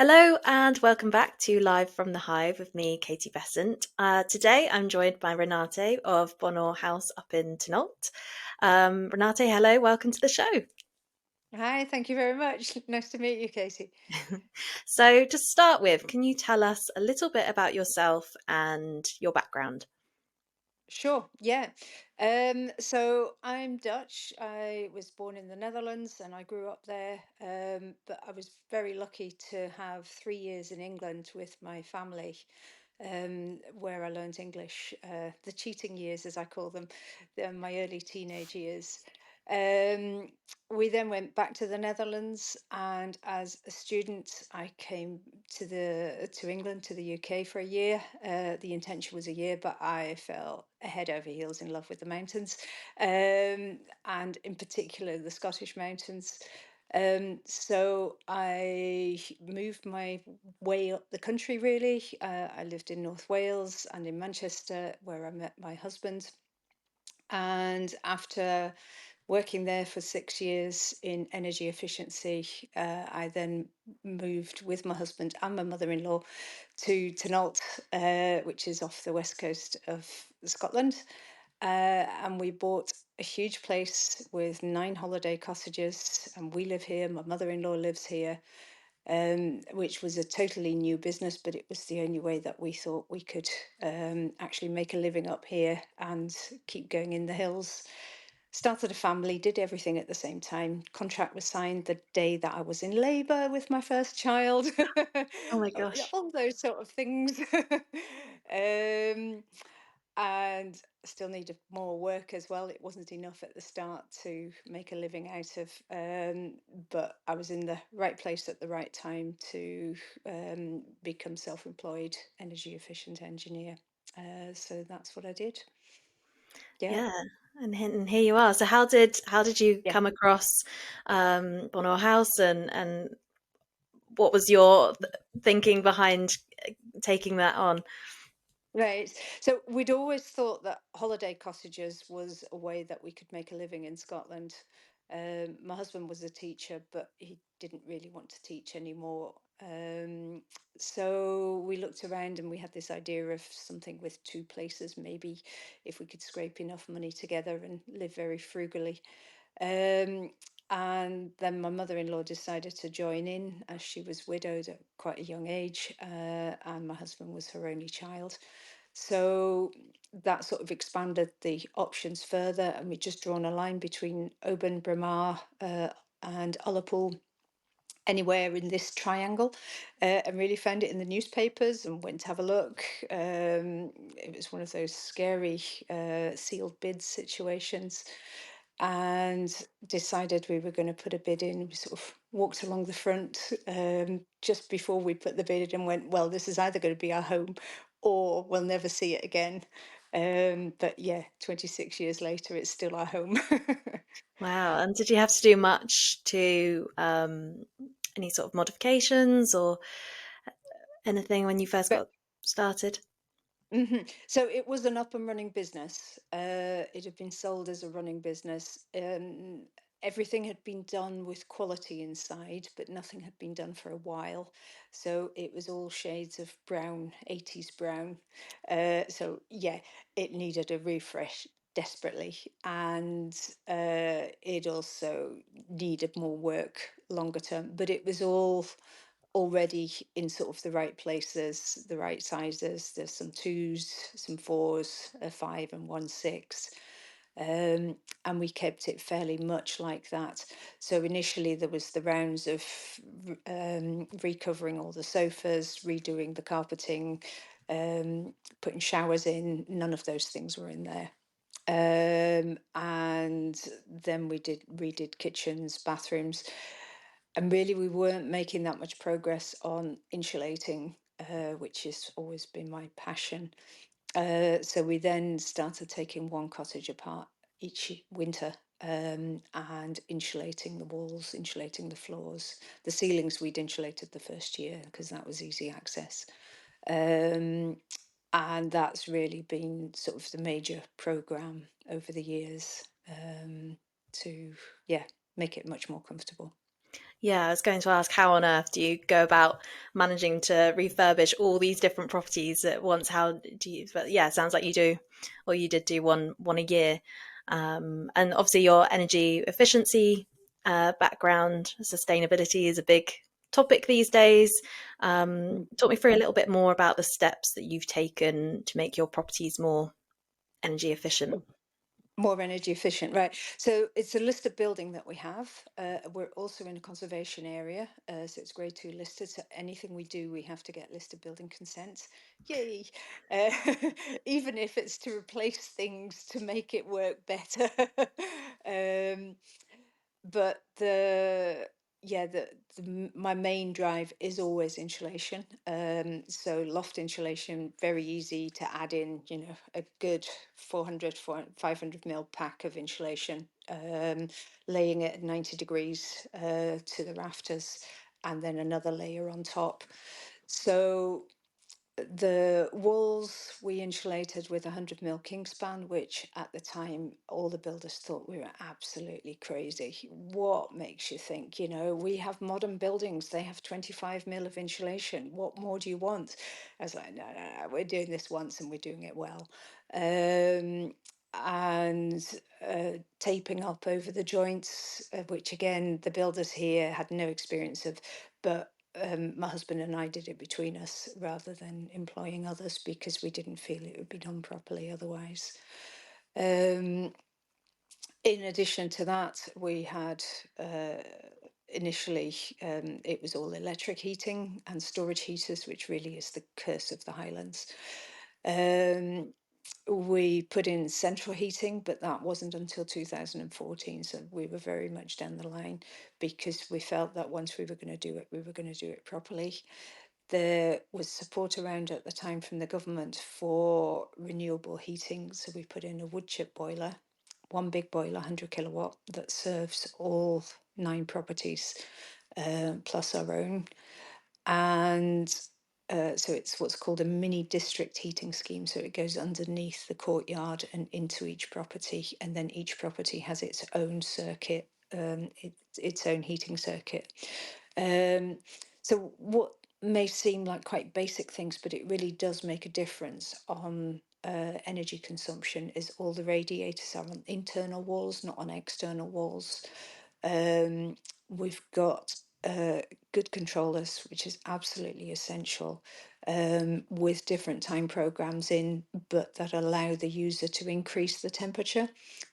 Hello and welcome back to Live from the Hive with me, Katie Bessant. Today I'm joined by Renate of Bonawe House up in Tinault. Renate, hello, welcome to the show. Hi, thank you very much. Nice to meet you, Katie. So, to start with, can you tell us a little bit about yourself and your background? Sure, yeah. So I'm Dutch. I was born in the Netherlands and I grew up there. But I was very lucky to have 3 years in England with my family, where I learned English, the cheating years, as I call them, my early teenage years. Um, we then went back to the Netherlands, and as a student, I came to England, to the UK for a year. The intention was a year, but I fell head over heels in love with the mountains, and in particular the Scottish mountains. So I moved my way up the country, really. I lived in North Wales and in Manchester, where I met my husband. And after working there for 6 years in energy efficiency, I then moved with my husband and my mother-in-law to Tinault, which is off the west coast of Scotland. And we bought a huge place with 9 holiday cottages, and we live here. My mother-in-law lives here, which was a totally new business, but it was the only way that we thought we could actually make a living up here and keep going in the hills. Started a family, did everything at the same time. Contract was signed the day that I was in labour with my first child. Oh my gosh. All those sort of things. um, and still needed more work as well. It wasn't enough at the start to make a living out of, but I was in the right place at the right time to become self-employed energy efficient engineer. So that's what I did. Yeah, Yeah, and here you are. So how did you yeah. come across Bonawe House and what was your thinking behind taking that on? Right. So we'd always thought that holiday cottages was a way that we could make a living in Scotland. My husband was a teacher, but he didn't really want to teach anymore. So we looked around and we had this idea of something with two places, maybe if we could scrape enough money together and live very frugally. Um, and then my mother-in-law decided to join in, as she was widowed at quite a young age, and my husband was her only child. So that sort of expanded the options further, and we've just drawn a line between Oban, Bramar, and Ullapool, anywhere in this triangle, and really found it in the newspapers and went to have a look. It was one of those scary sealed bid situations, and decided we were going to put a bid in. We sort of walked along the front just before we put the bid in and went, well, this is either going to be our home or we'll never see it again. But yeah, 26 years later, it's still our home. Wow. And did you have to do much to any sort of modifications or anything when you first But got started? So it was an up and running business. It had been sold as a running business. Everything had been done with quality inside, but nothing had been done for a while. So it was all shades of brown, 80s brown. So yeah, it needed a refresh desperately. And it also needed more work longer term, but it was all already in sort of the right places, the right sizes. There's some twos, some fours, a five, and one six. And we kept it fairly much like that. So initially there was the rounds of recovering all the sofas, redoing the carpeting, putting showers in. None of those things were in there. And then we did redid kitchens, bathrooms, and really we weren't making that much progress on insulating, which has always been my passion. So we then started taking one cottage apart each winter, and insulating the walls, insulating the floors. The ceilings we'd insulated the first year because that was easy access. Um, and that's really been sort of the major program over the years, to, yeah, make it much more comfortable. Yeah, I was going to ask, how on earth do you go about managing to refurbish all these different properties at once? How do you? But yeah, it sounds like you do, or you did do one a year. And obviously, your energy efficiency background, sustainability is a big topic these days. Talk me through a little bit more about the steps that you've taken to make your properties more energy efficient. More energy efficient, right? So it's a listed building that we have. We're also in a conservation area, so it's grade two listed. So anything we do, we have to get listed building consent. Yay! Uh, Even if it's to replace things to make it work better. um, but the yeah my main drive is always insulation, so loft insulation, very easy to add in, a good 500 mil pack of insulation, laying it at 90 degrees to the rafters, and then another layer on top. So the walls we insulated with 100 mil Kingspan, which at the time all the builders thought we were absolutely crazy. What makes you think, we have modern buildings, they have 25 mil of insulation. What more do you want? I was like, no, no, no, we're doing this once and we're doing it well. And taping up over the joints, which again, the builders here had no experience of, but my husband and I did it between us rather than employing others because we didn't feel it would be done properly otherwise. Um, in addition to that, we had initially, it was all electric heating and storage heaters, which really is the curse of the Highlands. Um, we put in central heating, but that wasn't until 2014. So we were very much down the line because we felt that once we were going to do it, we were going to do it properly. There was support around at the time from the government for renewable heating. So we put in a wood chip boiler, one big boiler, 100 kilowatt, that serves all 9 properties, plus our own. And so it's what's called a mini district heating scheme. So it goes underneath the courtyard and into each property, and then each property has its own circuit, its own heating circuit. So what may seem like quite basic things, but it really does make a difference on energy consumption. Is all the radiators are on internal walls, not on external walls. We've got good controllers, which is absolutely essential, with different time programs in, but that allow the user to increase the temperature,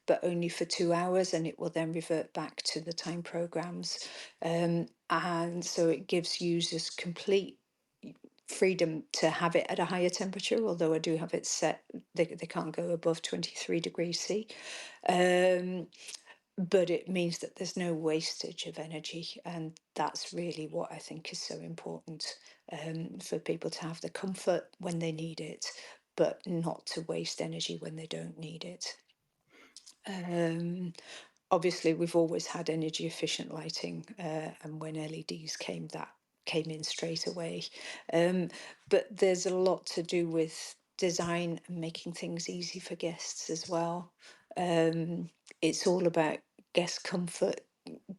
but only for 2 hours, and it will then revert back to the time programs. And so it gives users complete freedom to have it at a higher temperature, although I do have it set, they can't go above 23 degrees C. But it means that there's no wastage of energy, and that's really what I think is so important, for people to have the comfort when they need it, but not to waste energy when they don't need it. Um, Obviously, we've always had energy efficient lighting, and when LEDs came, that came in straight away. Um, but there's a lot to do with design and making things easy for guests as well. It's all about guest comfort,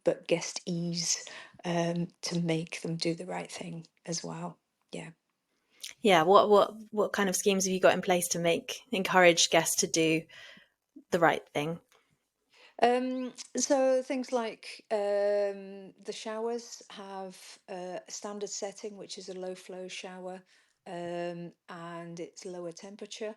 but guest ease, to make them do the right thing as well. Yeah. Yeah, what kind of schemes have you got in place to make encourage guests to do the right thing? So things like, the showers have a standard setting, which is a low flow shower, and it's lower temperature,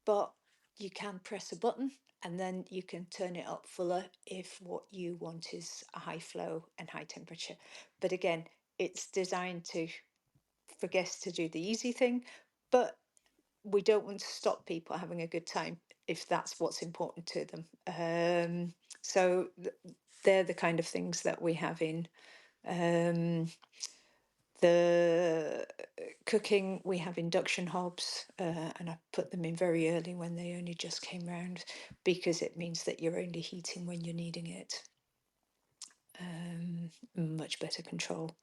but you can press a button and then you can turn it up fuller if what you want is a high flow and high temperature. But again, it's designed to for guests to do the easy thing, but we don't want to stop people having a good time if that's what's important to them. So they're the kind of things that we have in. Um, the cooking, we have induction hobs, and I put them in very early when they only just came round because it means that you're only heating when you're needing it. Much better control.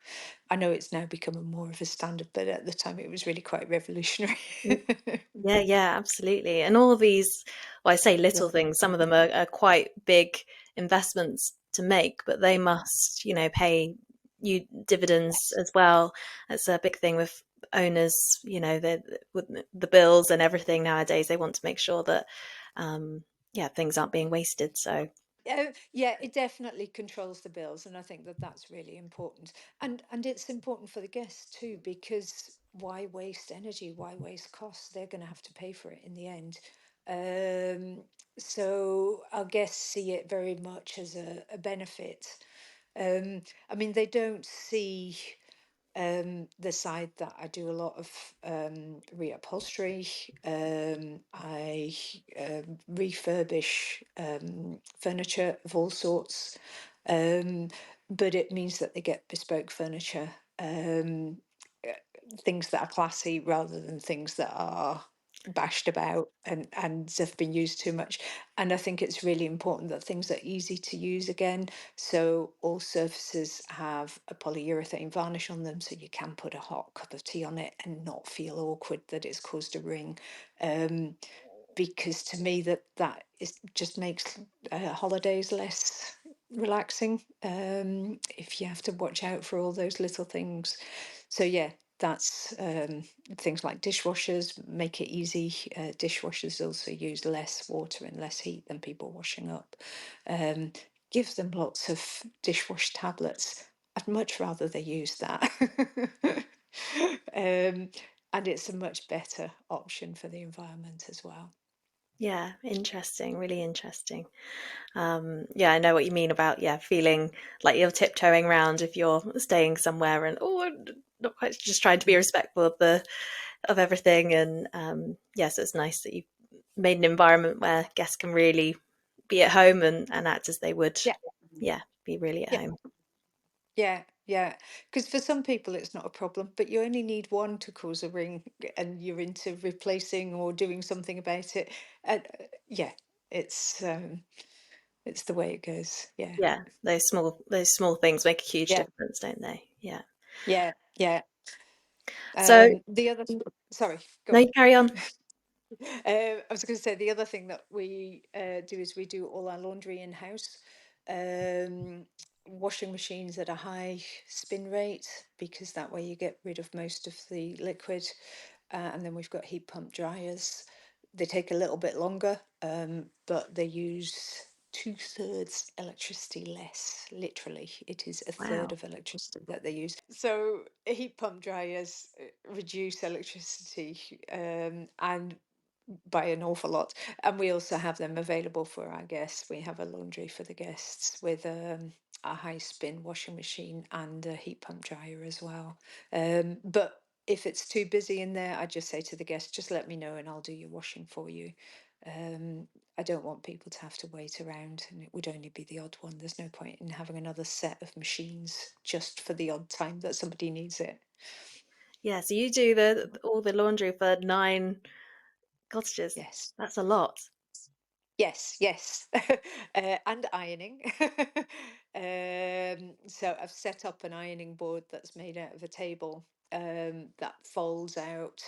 I know it's now become a more of a standard, but at the time it was really quite revolutionary. Yeah, yeah, absolutely. And all of these, well, I say Yeah. little things, some of them are quite big investments to make, but they must, pay you dividends Yes. as well. It's a big thing with owners, with the bills and everything nowadays. They want to make sure that, yeah, things aren't being wasted. So Yeah, it definitely controls the bills, and I think that that's really important. And it's important for the guests too, because why waste energy? Why waste costs? They're going to have to pay for it in the end. Um, so our guests see it very much as a benefit. I mean, they don't see the side that I do a lot of reupholstery. I refurbish furniture of all sorts, um, but it means that they get bespoke furniture, uh, things that are classy rather than things that are bashed about and have been used too much. And I think it's really important that things are easy to use again. So all surfaces have a polyurethane varnish on them, so you can put a hot cup of tea on it and not feel awkward that it's caused a ring. Um, because to me that is just makes holidays less relaxing, if you have to watch out for all those little things. So yeah, that's things like dishwashers make it easy. Dishwashers also use less water and less heat than people washing up. um, Give them lots of dishwash tablets. I'd much rather they use that. um, and it's a much better option for the environment as well. yeah, interesting, really interesting. Yeah, I know what you mean about, yeah, feeling like you're tiptoeing around if you're staying somewhere and, oh, not quite, just trying to be respectful of the of everything. And yeah, so it's nice that you've made an environment where guests can really be at home and act as they would, Yeah, yeah, be really at yeah, home. yeah, yeah. Because for some people it's not a problem, but you only need one to cause a ring, and you're into replacing or doing something about it. And yeah, it's um, it's the way it goes. Yeah, Yeah, those small things make a huge yeah, difference, don't they? Yeah. yeah, yeah. So The other, sorry, go no, on. you carry on. I was going to say the other thing that we do is we do all our laundry in house. Um, Washing machines at a high spin rate, because that way you get rid of most of the liquid. And then we've got heat pump dryers. They take a little bit longer, but they use two-thirds electricity less. Literally, it is a third Wow. of electricity that they use. So heat pump dryers reduce electricity, and by an awful lot. And we also have them available for our guests. We have a laundry for the guests with a high spin washing machine and a heat pump dryer as well. But if it's too busy in there, I just say to the guests, just let me know and I'll do your washing for you. Um, I don't want people to have to wait around, and it would only be the odd one. There's no point in having another set of machines just for the odd time that somebody needs it. Yeah, so you do the all the laundry for 9 cottages. Yes. That's a lot. Yes, yes, and ironing. So I've set up an ironing board that's made out of a table, that folds out,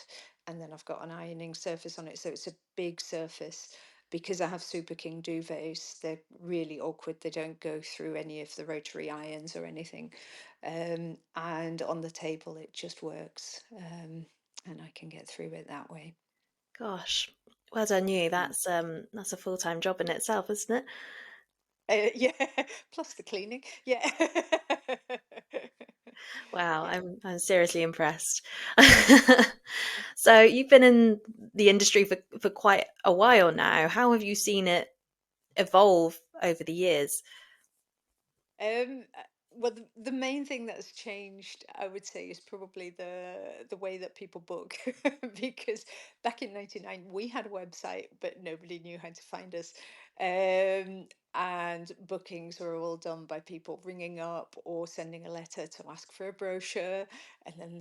and then I've got an ironing surface on it. So it's a big surface. Because I have Super King duvets, they're really awkward. They don't go through any of the rotary irons or anything. And on the table, it just works, and I can get through it that way. Gosh, well done you. That's a full-time job in itself, isn't it? Yeah, plus the cleaning. Yeah. Wow, Yeah. I'm seriously impressed. So you've been in the industry for quite a while now. How have you seen it evolve over the years? Well, the main thing that's changed, I would say, is probably the way that people book. Because back in '99, we had a website, but nobody knew how to find us. And bookings were all done by people ringing up or sending a letter to ask for a brochure, and then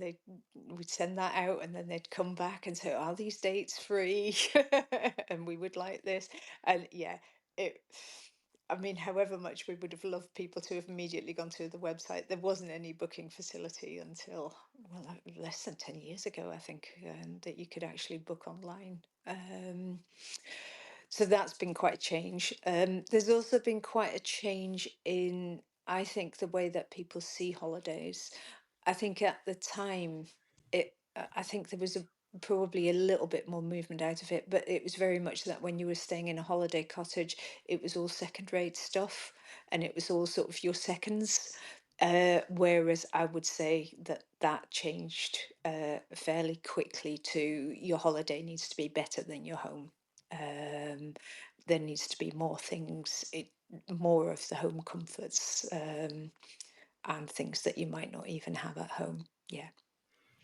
we'd send that out, and then they'd come back and say, "Are these dates free?" And we would like this, and yeah, it. I mean, however much we would have loved people to have immediately gone to the website, there wasn't any booking facility until, well, less than 10 years ago, I think, that you could actually book online. So that's been quite a change. There's also been quite a change in I think the way that people see holidays, I think at the time, I think there was probably a little bit more movement out of it, but it was very much that when you were staying in a holiday cottage, it was all second rate stuff, and it was all sort of your seconds. Whereas I would say that that changed fairly quickly to your holiday needs to be better than your home. Um, there needs to be more things, more of the home comforts, and things that you might not even have at home. Yeah.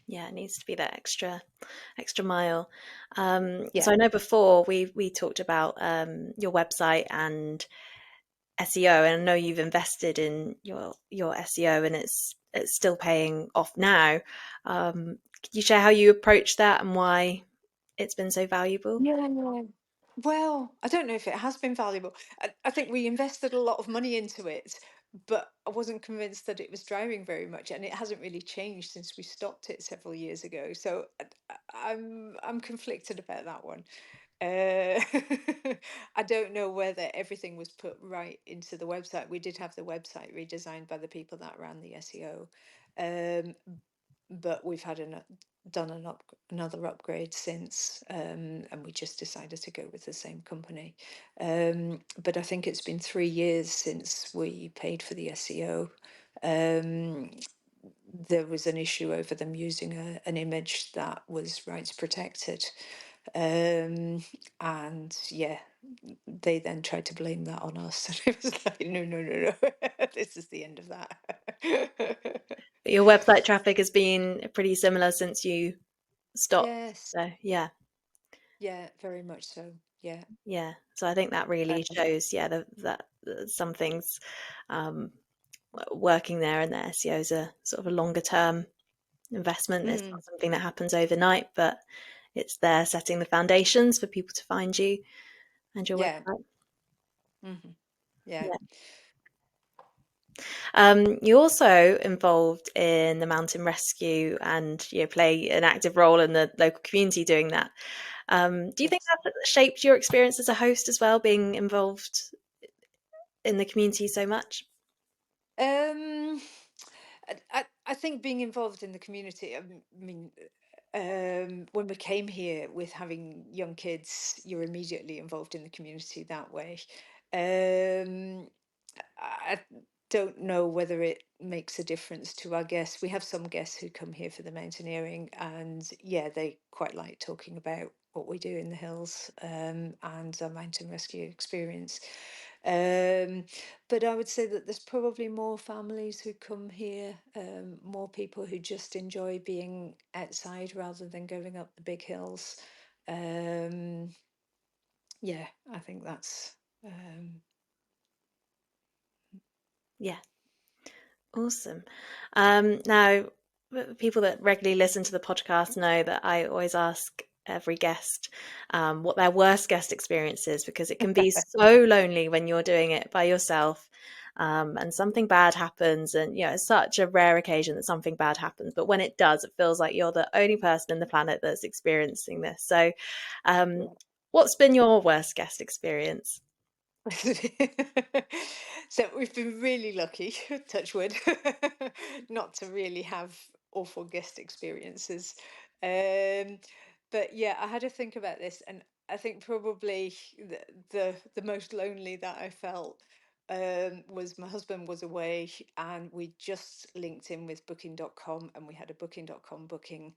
Yeah, it needs to be that extra mile. Yeah. So I know before we talked about your website and SEO, and I know you've invested in your SEO, and it's still paying off now. Could you share how you approach that and why it's been so valuable? Yeah. Well, I don't know if it has been valuable. I think we invested a lot of money into it, but I wasn't convinced that it was driving very much, and it hasn't really changed since we stopped it several years ago. So I'm conflicted about that one. Uh, I don't know whether everything was put right into the website. We did have the website redesigned by the people that ran the SEO, um, but we've had done another upgrade since, and we just decided to go with the same company. But I think it's been 3 years since we paid for the SEO. Um, there was an issue over them using an image that was rights protected. Um, and yeah, they then tried to blame that on us. And it was like, no, no, no, no, this is the end of that. But your website traffic has been pretty similar since you stopped. Yes, So yeah, very much so. Yeah. yeah. So I think that really Um, shows, yeah, that some things um, working there, and the SEO is a sort of a longer term investment. It's mm, not something that happens overnight, but it's there setting the foundations for people to find you and your yeah. website. Hmm. Yeah. Yeah. You're also involved in the mountain rescue, and you play an active role in the local community doing that. Do you think Yes. that shaped your experience as a host as well, being involved in the community so much? Um, I think being involved in the community, I mean, when we came here with having young kids, you're immediately involved in the community that way. Um, I don't know whether it makes a difference to our guests. We have some guests who come here for the mountaineering, and yeah, they quite like talking about what we do in the hills, and our mountain rescue experience. Um, but I would say that there's probably more families who come here, more people who just enjoy being outside rather than going up the big hills. Um, yeah, I think that's. Yeah, awesome. Now, people that regularly listen to the podcast know that I always ask every guest what their worst guest experience is, because it can be so lonely when you're doing it by yourself. And something bad happens, and it's such a rare occasion that something bad happens. But when it does, it feels like you're the only person in the planet that's experiencing this. So, um, Yeah. what's been your worst guest experience? So we've been really lucky, touch wood, not to really have awful guest experiences. Um, but yeah, I had to think about this, and I think probably the most lonely that I felt was my husband was away, and we just linked in with Booking.com, and we had a Booking.com booking,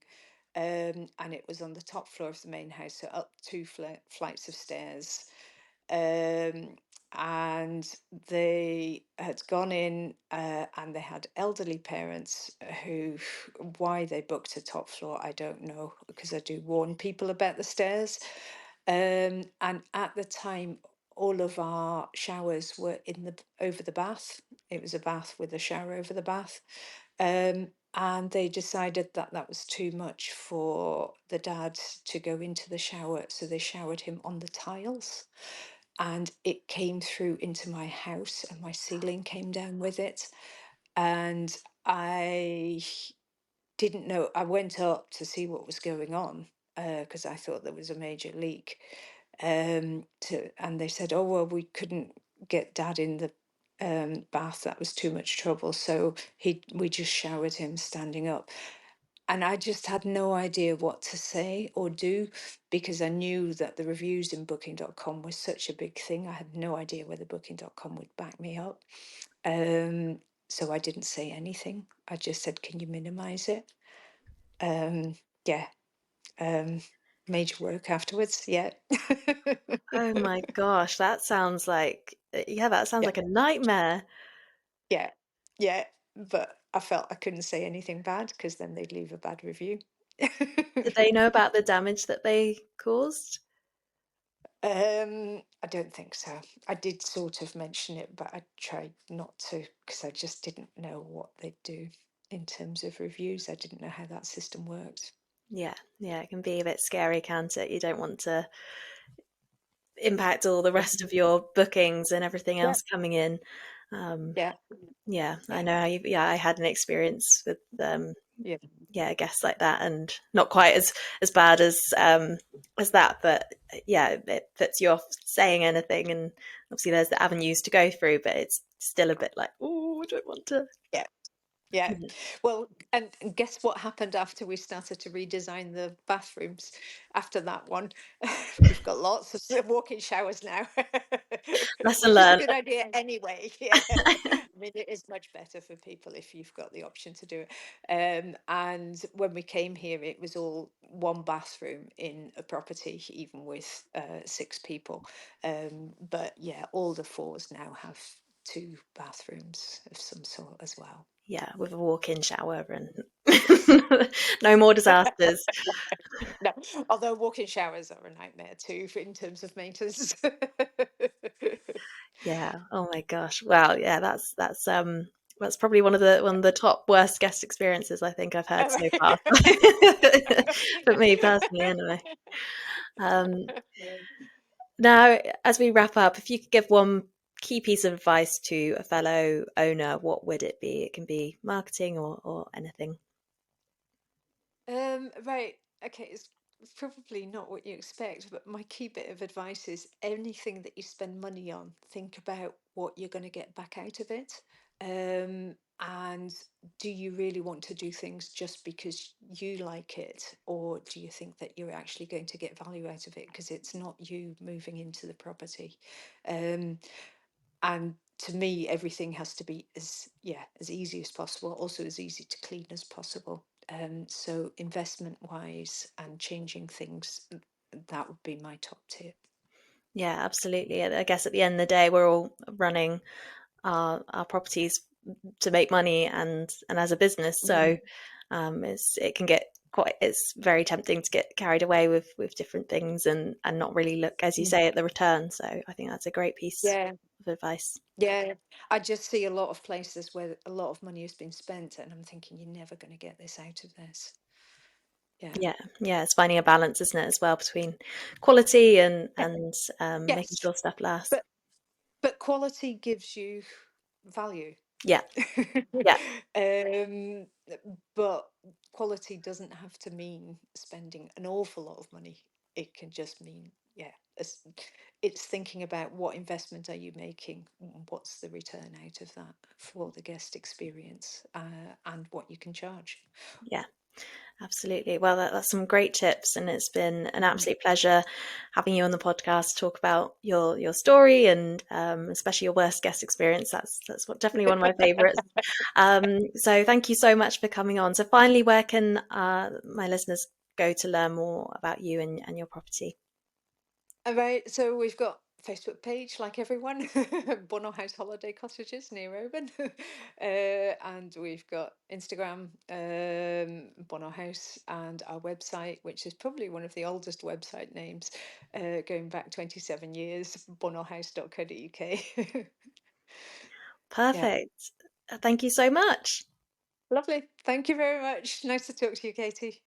and it was on the top floor of the main house, so up two flights of stairs, um, and they had gone in, and they had elderly parents who, why they booked a top floor, I don't know, because I do warn people about the stairs. And at the time, all of our showers were in the over the bath. It was a bath with a shower over the bath. And they decided that that was too much for the dad to go into the shower, so they showered him on the tiles, and it came through into my house, and my ceiling came down with it. And I didn't know. I went up to see what was going on, because I thought there was a major leak. And they said, "Oh well, we couldn't get Dad in the bath. That was too much trouble. So we just showered him standing up. And I just had no idea what to say or do, because I knew that the reviews in booking.com was such a big thing. I had no idea whether booking.com would back me up. So I didn't say anything. I just said, can you minimize it? Um, yeah. Um, Major work afterwards. Yeah. Oh my gosh, that sounds like, yeah, that sounds Yeah. like a nightmare. Yeah. Yeah. But I felt I couldn't say anything bad because then they'd leave a bad review. Did they know about the damage that they caused? I don't think so. I did sort of mention it, but I tried not to because I just didn't know what they'd do in terms of reviews. I didn't know how that system worked. Yeah, yeah, it can be a bit scary, can't it? You don't want to impact all the Yeah. rest of your bookings and everything Yeah. else coming in. Um, Yeah. yeah, I Yeah. know how you, yeah, I had an experience with Yeah. yeah, guests like that, and not quite as bad as that, but yeah, it puts you off saying anything, and obviously there's the avenues to go through, but it's still a bit like, oh, I don't want to. Yeah. Yeah. Mhm. Well, and guess what happened after we started to redesign the bathrooms after that one? We've got lots of walk-in showers now, Lesson which is a learned. good idea anyway. Yeah. I mean, it is much better for people if you've got the option to do it. And when we came here, it was all one bathroom in a property, even with 6 people. But yeah, all the fours now have 2 bathrooms of some sort as well. Yeah, with a walk-in shower and no more disasters. No, although walk-in showers are a nightmare too in terms of maintenance. Yeah. Oh my gosh. Wow. Yeah, that's probably one of the top worst guest experiences I think I've heard so far. For me personally, anyway. Um, Now, as we wrap up, if you could give one key piece of advice to a fellow owner, what would it be? It can be marketing or anything. Right. Okay. It's probably not what you expect, but my key bit of advice is anything that you spend money on, think about what you're going to get back out of it. And do you really want to do things just because you like it, or do you think that you're actually going to get value out of it because it's not you moving into the property? Um, and to me, everything has to be as easy as possible, also as easy to clean as possible. So investment wise and changing things, that would be my top tip. Yeah, absolutely. I guess at the end of the day, we're all running our properties to make money and as a business. Mm. So it can get quite, it's very tempting to get carried away with different things and not really look, as you Mm. say, at the return. So I think that's a great piece Yeah, of advice. yeah. I just see a lot of places where a lot of money has been spent, and I'm thinking you're never going to get this out of this. Yeah. Yeah, yeah, it's finding a balance, isn't it, as well, between quality and making Yes, sure stuff lasts. but quality gives you value. Yeah, yeah, um, but quality doesn't have to mean spending an awful lot of money. It can just mean, yeah, it's thinking about what investment are you making, what's the return out of that for the guest experience, and what you can charge. yeah. Absolutely. Well, that's some great tips, and it's been an Mhm. absolute pleasure having you on the podcast to talk about your story and especially your worst guest experience. Definitely one of my favourites. So thank you so much for coming on. So finally, where can my listeners go to learn more about you and your property? All right, so we've got Facebook page like everyone, Bonawe House Holiday Cottages near Oban, and we've got Instagram, Bonawe House, and our website, which is probably one of the oldest website names, going back 27 years, bonawehouse.co.uk. Yeah, Perfect. Thank you so much. lovely. Thank you very much. Nice to talk to you, Katie.